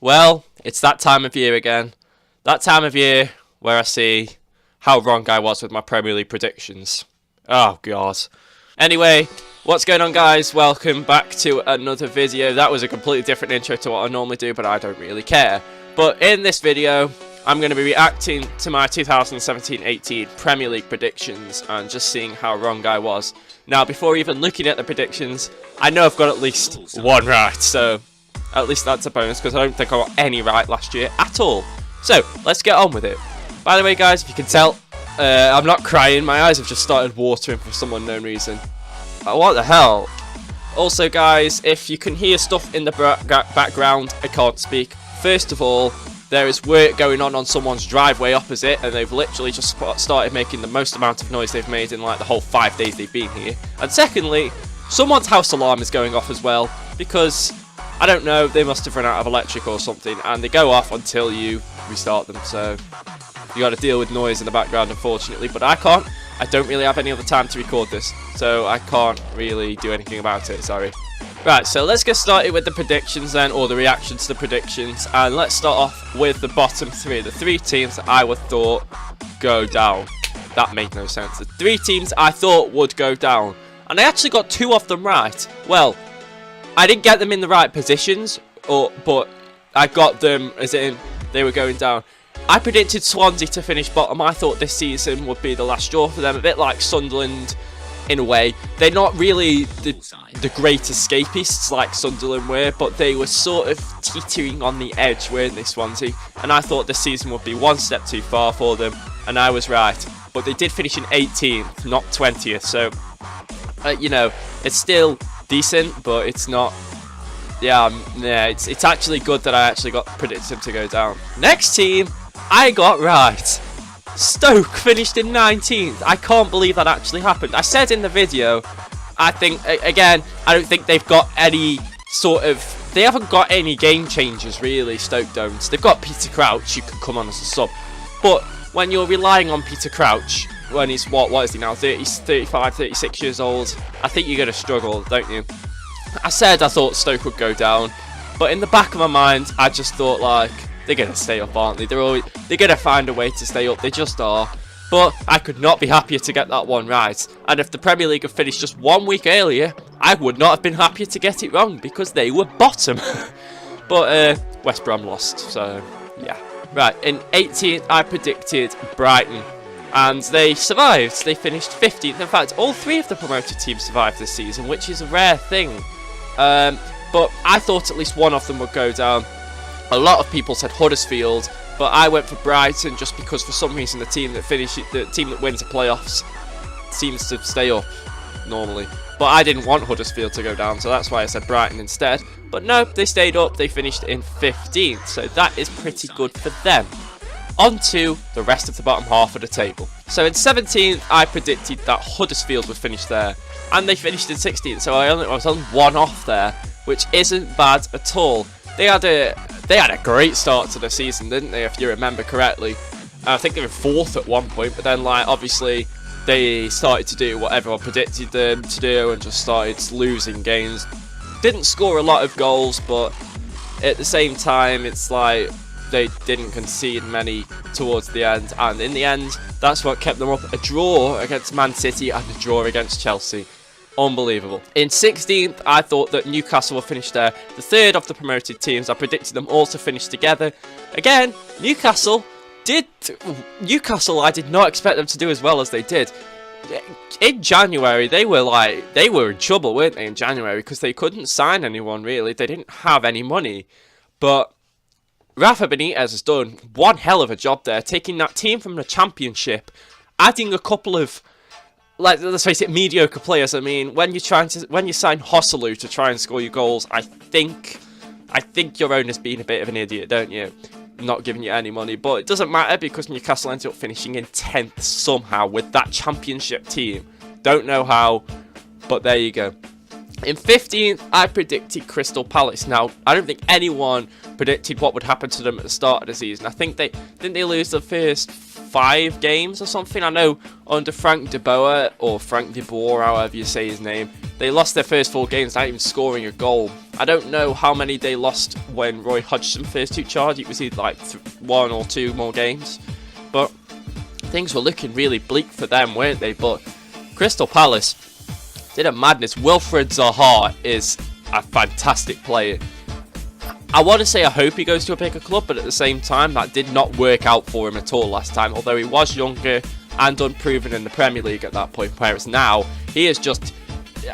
Well, it's that time of year again. That time of year where I see how wrong I was with my Premier League predictions. Oh, God. Anyway, what's going on, guys? Welcome back to another video. That was a completely different intro to what I normally do, but I don't really care. But in this video, I'm going to be reacting to my 2017-18 Premier League predictions and just seeing how wrong I was. Now, before even looking at the predictions, I know I've got at least one right, so at least that's a bonus because I don't think I got any right last year at all. So, let's get on with it. By the way, guys, if you can tell, I'm not crying. My eyes have just started watering for some unknown reason. What the hell? Also, guys, if you can hear stuff in the background, I can't speak. First of all, there is work going on someone's driveway opposite, and they've literally just started making the most amount of noise they've made in like the whole 5 days they've been here. And secondly, someone's house alarm is going off as well, because, I don't know, they must have run out of electric or something, and they go off until you restart them, so you got to deal with noise in the background, unfortunately, but I can't. I don't really have any other time to record this, so I can't really do anything about it, sorry. Right, so let's get started with the predictions then, or the reaction to the predictions, and let's start off with the bottom three, the three teams that I would thought go down. That made no sense. The three teams I thought would go down, and I actually got two of them right. Well, I didn't get them in the right positions, but I got them as in they were going down. I predicted Swansea to finish bottom. I thought this season would be the last straw for them, a bit like Sunderland in a way. They're not really the great escapists like Sunderland were, but they were sort of teetering on the edge, weren't they, Swansea? And I thought this season would be one step too far for them, and I was right. But they did finish in 18th, not 20th, so, you know, it's still decent, but it's not... Yeah, it's actually good that I actually predicted them to go down. Next team, I got right. Stoke finished in 19th. I can't believe that actually happened. I said in the video, I think, again, I don't think they've got any sort of... They haven't got any game changers, really, Stoke don't. They've got Peter Crouch, who can come on as a sub. But when you're relying on Peter Crouch, when he's, what is he now, 35, 36 years old, I think you're going to struggle, don't you? I said I thought Stoke would go down, but in the back of my mind, I just thought, like, they're going to stay up, aren't they? They're going to find a way to stay up. They just are. But I could not be happier to get that one right. And if the Premier League had finished just 1 week earlier, I would not have been happier to get it wrong because they were bottom. But West Brom lost, so yeah. Right, in 18th, I predicted Brighton. And they survived. They finished 15th. In fact, all three of the promoted teams survived this season, which is a rare thing. But I thought at least one of them would go down. A lot of people said Huddersfield, but I went for Brighton just because for some reason the team that wins the playoffs seems to stay up normally. But I didn't want Huddersfield to go down, so that's why I said Brighton instead. But no, they stayed up. They finished in 15th, so that is pretty good for them. On to the rest of the bottom half of the table. So in 17th, I predicted that Huddersfield would finish there, and they finished in 16th, so I was on one off there, which isn't bad at all. They had a great start to the season, didn't they, if you remember correctly? I think they were 4th at one point, but then, like, obviously, they started to do what everyone predicted them to do and just started losing games. Didn't score a lot of goals, but at the same time, it's like they didn't concede many towards the end, and in the end, that's what kept them up. A draw against Man City and a draw against Chelsea. Unbelievable. In 16th, I thought that Newcastle would finish there. The third of the promoted teams, I predicted them all to finish together. Again, Newcastle, I did not expect them to do as well as they did. In January, they were in trouble, weren't they, in January, because they couldn't sign anyone, really. They didn't have any money. But Rafa Benitez has done one hell of a job there, taking that team from the Championship, adding a couple of, like, let's face it, mediocre players. I mean, when you sign Hosselu to try and score your goals, I think your owner's being a bit of an idiot, don't you? Not giving you any money, but it doesn't matter because Newcastle ended up finishing in 10th somehow with that Championship team. Don't know how, but there you go. In 15th, I predicted Crystal Palace. Now, I don't think anyone predicted what would happen to them at the start of the season. I think didn't they lose the first 5 games or something? I know under Frank de Boer, or Frank de Boer, however you say his name, They lost their first 4 games without even scoring a goal. I don't know how many they lost when Roy Hodgson first took charge. It was either like 1 or 2 more games. But things were looking really bleak for them, weren't they? But Crystal Palace did a madness. Wilfried Zaha is a fantastic player. I want to say I hope he goes to a bigger club, but at the same time, that did not work out for him at all last time. Although he was younger and unproven in the Premier League at that point, whereas now he is just,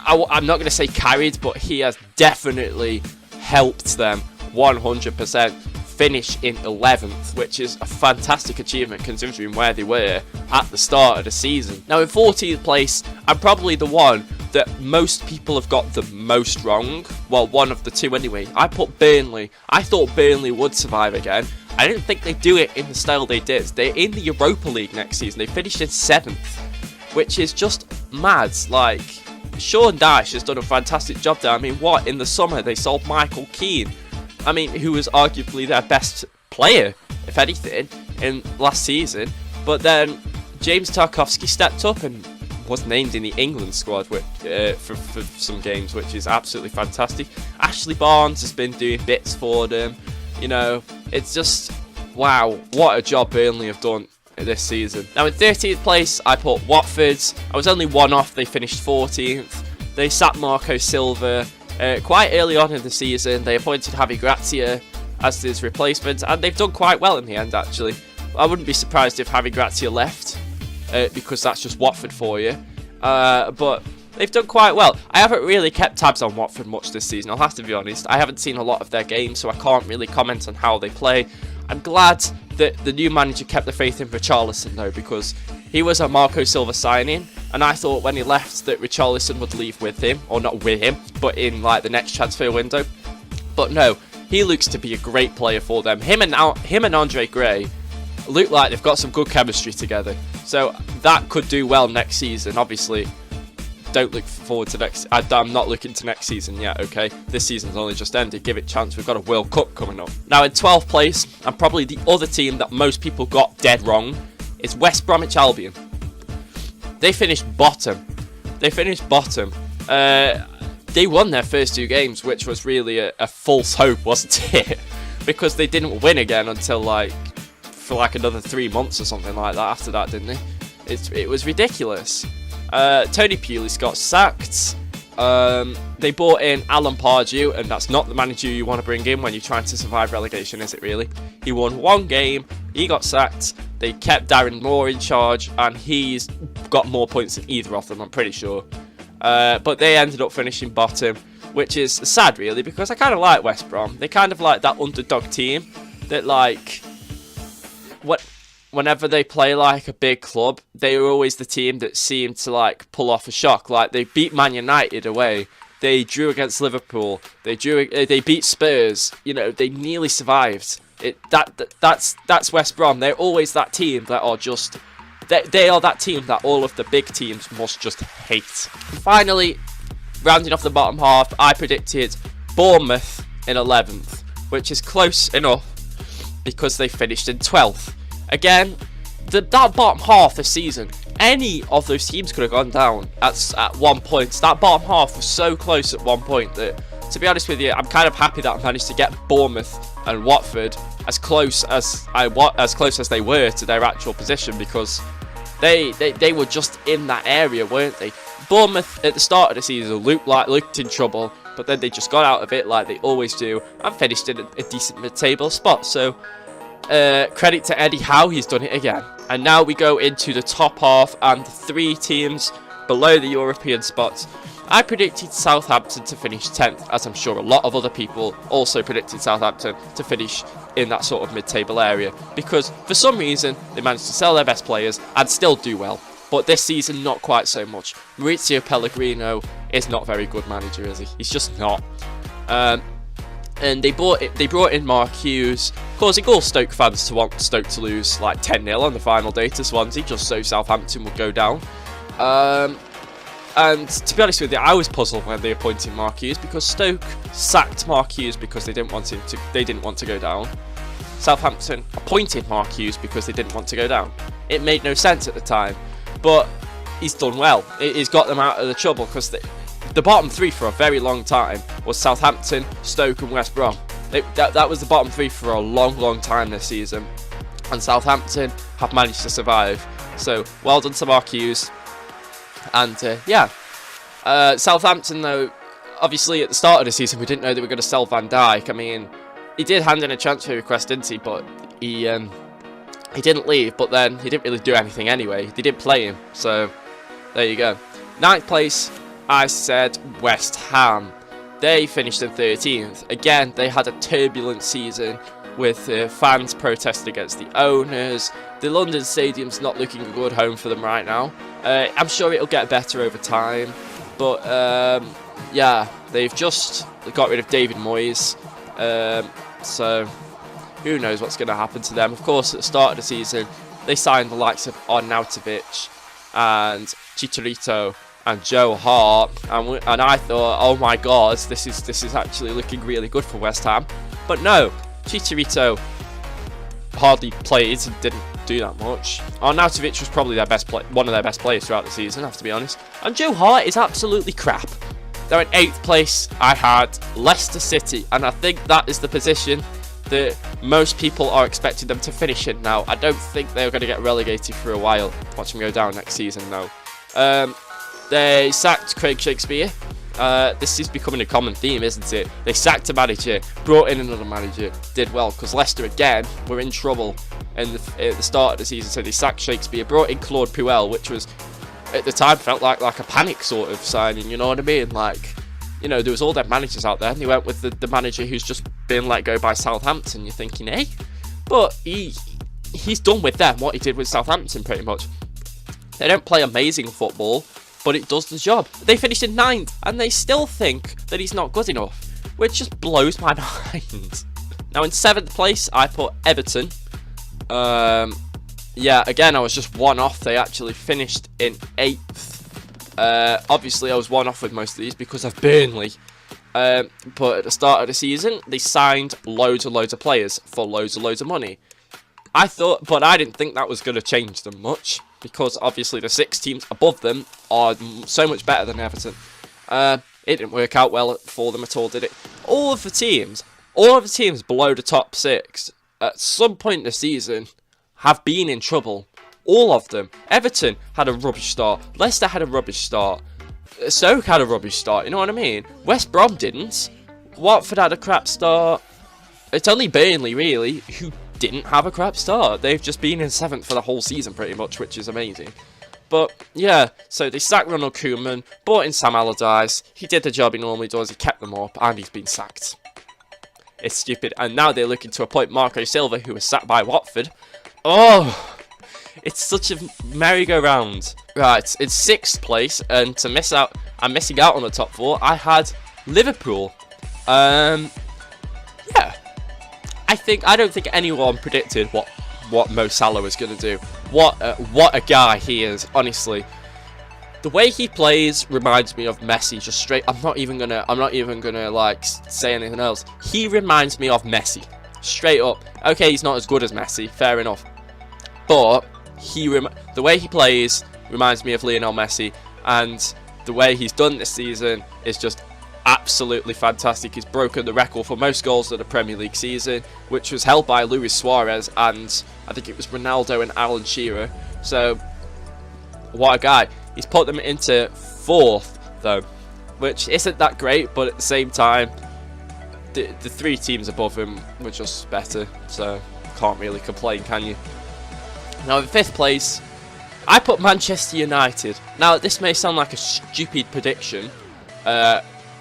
I'm not going to say carried, but he has definitely helped them 100% finish in 11th, which is a fantastic achievement considering where they were at the start of the season. Now in 14th place, I'm probably the one that most people have got the most wrong. Well, one of the two anyway. I put Burnley. I thought Burnley would survive again. I didn't think they'd do it in the style they did. They're in the Europa League next season. They finished in 7th, which is just mad. Like, Sean Dyche has done a fantastic job there. I mean, what? In the summer, they sold Michael Keane. I mean, who was arguably their best player, if anything, in last season. But then James Tarkowski stepped up and was named in the England squad for some games, which is absolutely fantastic. Ashley Barnes has been doing bits for them. You know, it's just, wow, what a job Burnley have done this season. Now in 13th place, I put Watford. I was only 1 off. They finished 14th. They sacked Marco Silva quite early on in the season. They appointed Javi Gracia as his replacement, and they've done quite well in the end, actually. I wouldn't be surprised if Javi Gracia left, because that's just Watford for you. But they've done quite well. I haven't really kept tabs on Watford much this season, I'll have to be honest. I haven't seen a lot of their games, so I can't really comment on how they play. I'm glad that the new manager kept the faith in Richarlison, though, because he was a Marco Silva signing, and I thought when he left that Richarlison would leave with him, or not with him, but in like the next transfer window. But no, he looks to be a great player for them. Him and Andre Gray look like they've got some good chemistry together, so that could do well next season. Obviously, don't look forward to next. I'm not looking to next season yet, okay? This season's only just ended. Give it a chance. We've got a World Cup coming up. Now in 12th place, and probably the other team that most people got dead wrong, is West Bromwich Albion. They finished bottom. They won their first 2 games, which was really a false hope, wasn't it? Because they didn't win again until for another 3 months or something like that after that, didn't they? It was ridiculous. Tony Pulis got sacked. They brought in Alan Pardew, and that's not the manager you want to bring in when you're trying to survive relegation, is it really? He won 1 game, he got sacked. They kept Darren Moore in charge, and he's got more points than either of them, I'm pretty sure. But they ended up finishing bottom, which is sad really, because I kind of like West Brom. They kind of like that underdog team that, like, whenever they play like a big club, they are always the team that seem to like pull off a shock. Like, they beat Man United away, they drew against Liverpool, they beat Spurs. You know, they nearly survived. That's West Brom. They're always that team that are just, they are that team that all of the big teams must just hate. And finally, rounding off the bottom half, I predicted Bournemouth in 11th, which is close enough because they finished in 12th. Again, that bottom half this season, any of those teams could have gone down at one point. That bottom half was so close at one point that, to be honest with you, I'm kind of happy that I managed to get Bournemouth and Watford as close as they were to their actual position, because they were just in that area, weren't they? Bournemouth at the start of the season looked in trouble, but then they just got out of it like they always do and finished in a decent mid-table spot. So credit to Eddie Howe, he's done it again. And now we go into the top half and 3 teams below the European spots. I predicted Southampton to finish 10th, as I'm sure a lot of other people also predicted Southampton to finish in that sort of mid-table area, because for some reason they managed to sell their best players and still do well. But this season, not quite so much. Maurizio Pellegrino is not a very good manager, is he? He's just not. And they brought in Mark Hughes, causing all Stoke fans to want Stoke to lose like 10-0 on the final day to Swansea, just so Southampton would go down. And to be honest with you, I was puzzled when they appointed Mark Hughes, because Stoke sacked Mark Hughes because they didn't want to go down. Southampton appointed Mark Hughes because they didn't want to go down. It made no sense at the time, but he's done well. He's got them out of the trouble, because the bottom 3 for a very long time was Southampton, Stoke and West Brom. That was the bottom 3 for a long time this season, and Southampton have managed to survive. So well done to Mark Hughes. And Southampton, though, obviously at the start of the season we didn't know they were going to sell Van Dijk. I mean, he did hand in a transfer request, didn't he? But he didn't leave, but then he didn't really do anything anyway. They didn't play him, so there you go. 9th place, I said West Ham. They finished in 13th. Again, they had a turbulent season with fans protesting against the owners. The London Stadium's not looking a good home for them right now. I'm sure it'll get better over time, but yeah, they've just got rid of David Moyes, so who knows what's going to happen to them. Of course, at the start of the season, they signed the likes of Arnautovic and Chicharito and Joe Hart, and I thought, oh my god, this is actually looking really good for West Ham. But no, Chicharito hardly played and didn't do that much. Arnautovic was probably one of their best players throughout the season, I have to be honest. And Joe Hart is absolutely crap. They're in 8th place. I had Leicester City, and I think that is the position that most people are expecting them to finish in now. I don't think they're going to get relegated for a while. Watch them go down next season, though. They sacked Craig Shakespeare. This is becoming a common theme, isn't it? They sacked a manager, brought in another manager, did well, because Leicester, again, were in trouble at the start of the season, so they sacked Shakespeare, brought in Claude Puel, which was, at the time, felt like a panic sort of signing, you know what I mean? Like, you know, there was all their managers out there, and they went with the manager who's just been let go by Southampton. You're thinking, eh? But he's done with them what he did with Southampton, pretty much. They don't play amazing football, but it does the job. They finished in 9th, and they still think that he's not good enough, which just blows my mind. Now, in 7th place, I put Everton. Yeah, again, I was just one off. They actually finished in 8th. Obviously, I was one off with most of these because of Burnley. But at the start of the season, they signed loads of players for loads of money. But I didn't think that was going to change them much, because obviously the 6 teams above them are so much better than Everton. It didn't work out well for them at all, did it? All of the teams below the top 6 at some point in the season have been in trouble. All of them. Everton had a rubbish start. Leicester had a rubbish start. Stoke had a rubbish start, you know what I mean? West Brom didn't. Watford had a crap start. It's only Burnley, really, who didn't have a crap start. They've just been in 7th for the whole season, pretty much, which is amazing. But, yeah, so they sacked Ronald Koeman, brought in Sam Allardyce. He did the job he normally does, he kept them up, and he's been sacked. It's stupid. And now they're looking to appoint Marco Silva, who was sacked by Watford. Oh, it's such a merry-go-round. Right, it's 6th place, and I'm missing out on the top 4. I had Liverpool. Yeah. I don't think anyone predicted what Mo Salah was going to do. What a guy he is, honestly. The way he plays reminds me of Messi, just straight. I'm not even gonna like say anything else. He reminds me of Messi, straight up. Okay, he's not as good as Messi, fair enough, but the way he plays reminds me of Lionel Messi, and the way he's done this season is just absolutely fantastic. He's broken the record for most goals of the Premier League season, which was held by Luis Suarez and I think it was Ronaldo and Alan Shearer. So, what a guy. He's put them into 4th, though, which isn't that great, but at the same time, the 3 teams above him were just better, so can't really complain, can you? Now, in 5th place, I put Manchester United. Now, this may sound like a stupid prediction,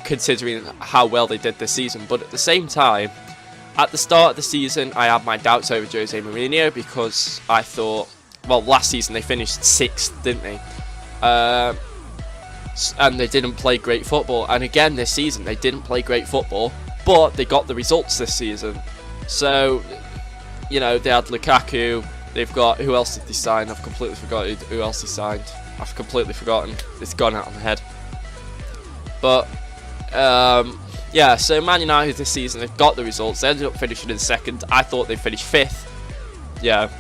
considering how well they did this season, but at the same time, at the start of the season, I had my doubts over Jose Mourinho, because I thought, well, last season they finished 6th, didn't they? And they didn't play great football, and again this season they didn't play great football, but they got the results this season. So, you know, they had Lukaku, they've got, who else did they sign? I've completely forgotten who else they signed. I've completely forgotten, it's gone out of my head. But, yeah, so Man United this season, they've got the results, they ended up finishing in 2nd, I thought they'd finish 5th. Yeah,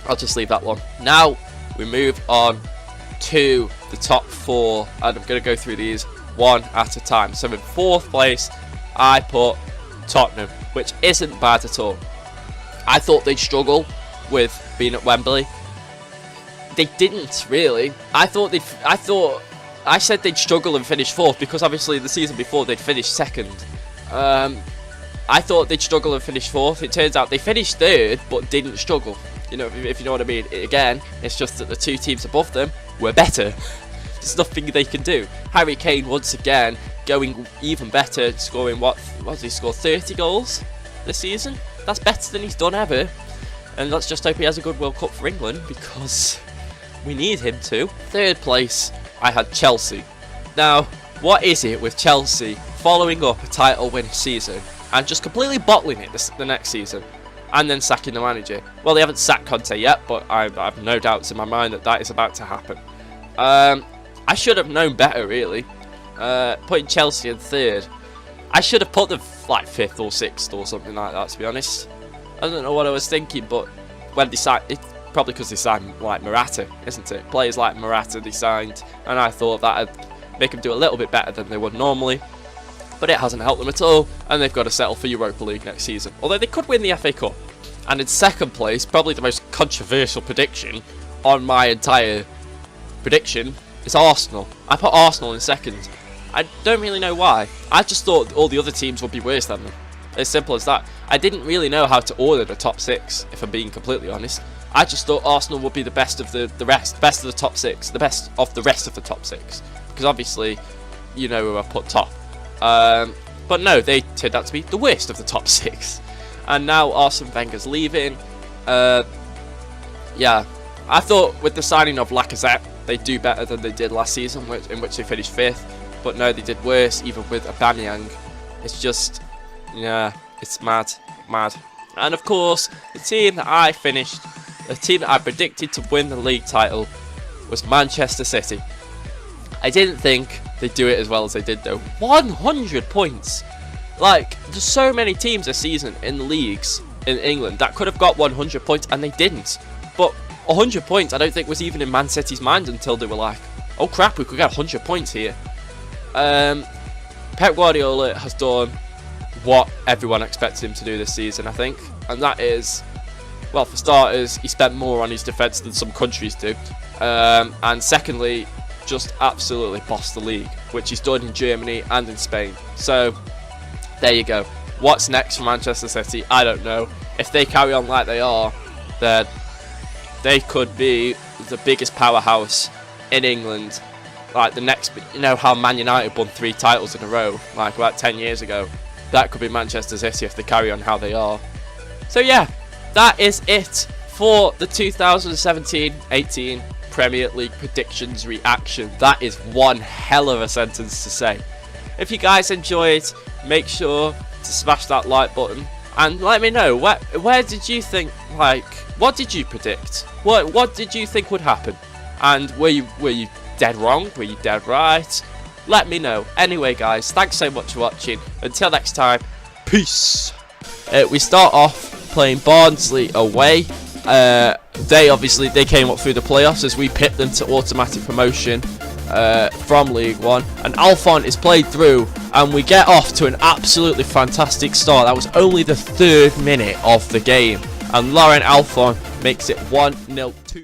I'll just leave that one. Now, we move on to the top 4, and I'm going to go through these one at a time. So in 4th place, I put Tottenham, which isn't bad at all. I thought they'd struggle with being at Wembley. They didn't really. I said they'd struggle and finish 4th because obviously the season before they'd finished 2nd. I thought they'd struggle and finish 4th. It turns out they finished 3rd but didn't struggle. You know, if you know what I mean. Again, it's just that the 2 teams above them were better. There's nothing they can do. Harry Kane once again going even better, scoring what did he score? 30 goals this season. That's better than he's done ever. And let's just hope he has a good World Cup for England because we need him to. 3rd place, I had Chelsea. Now, what is it with Chelsea following up a title-winning season and just completely bottling it the next season and then sacking the manager? Well, they haven't sacked Conte yet, but I have no doubts in my mind that that is about to happen. I should have known better, really. Putting Chelsea in 3rd. I should have put them like 5th or 6th or something like that, to be honest. I don't know what I was thinking, but when they signed, it's probably because they signed like Morata, isn't it? Players like Morata they signed, and I thought that'd make them do a little bit better than they would normally. But it hasn't helped them at all, and they've got to settle for Europa League next season. Although they could win the FA Cup. And in 2nd place, probably the most controversial prediction on my entire prediction is Arsenal. I put Arsenal in 2nd. I don't really know why. I just thought all the other teams would be worse than them. As simple as that. I didn't really know how to order the top 6, if I'm being completely honest. I just thought Arsenal would be the best of the rest, best of the top 6, the best of the rest of the top 6. Because obviously, you know who I put top. But no, they turned out to be the worst of the top 6. And now Arsene Wenger's leaving. Yeah, I thought with the signing of Lacazette, they'd do better than they did last season, in which they finished 5th. But no, they did worse, even with Aubameyang. It's just, yeah, it's mad. And of course, the team that I predicted to win the league title was Manchester City. I didn't think they'd do it as well as they did though. 100 points! Like, there's so many teams this season in the leagues in England that could have got 100 points and they didn't. But 100 points I don't think was even in Man City's mind until they were like, oh crap, we could get 100 points here. Pep Guardiola has done what everyone expected him to do this season, I think. And that is, well, for starters, he spent more on his defence than some countries do. And secondly, just absolutely bossed the league, which he's done in Germany and in Spain. So, there you go. What's next for Manchester City? I don't know. If they carry on like they are, then they could be the biggest powerhouse in England. Like the next, you know how Man United won 3 titles in a row, like about 10 years ago. That could be Manchester City if they carry on how they are. So yeah, that is it for the 2017-18 Premier League predictions reaction. That is one hell of a sentence to say. If you guys enjoyed, make sure to smash that like button and let me know where did you think, like, what did you predict? What did you think would happen? And were you dead wrong? Were you dead right? Let me know. Anyway guys, thanks so much for watching. Until next time, peace. We start off playing Barnsley away. They came up through the playoffs as we pipped them to automatic promotion from League One. And Alphon is played through and we get off to an absolutely fantastic start. That was only the 3rd minute of the game. And Laurent Alphon makes it 1-0 to